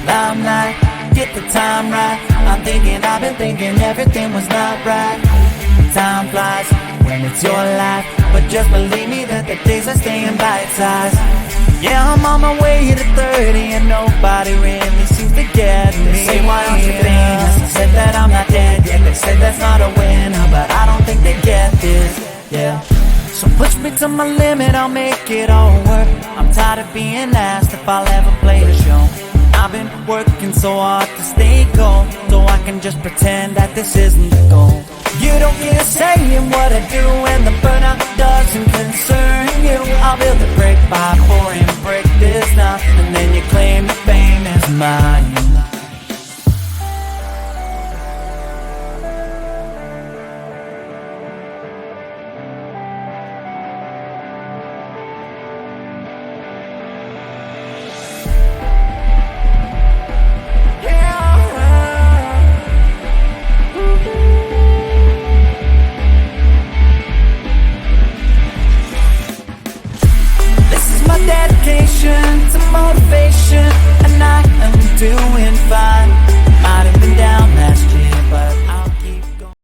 Limelight, get the time right. I've been thinking everything was not right. Time flies when it's your life, but just believe me that the days are staying bite-sized. Yeah, I'm on my way to 30 and nobody really seems to get me. They say, why aren't you famous? They said that I'm not dead yet. They said that's not a winner, but I don't think they get this, yeah. So push me to my limit, I'll make it all work. I'm tired of being asked if I'll ever play the show. I've been working so hard to stay cold, so I can just pretend that this isn't the goal. You don't get a say in what I do, and the burnout doesn't concern you. I'll build a brick by pouring brick this now, and then you claim the fame is mine. To motivation, and I am doing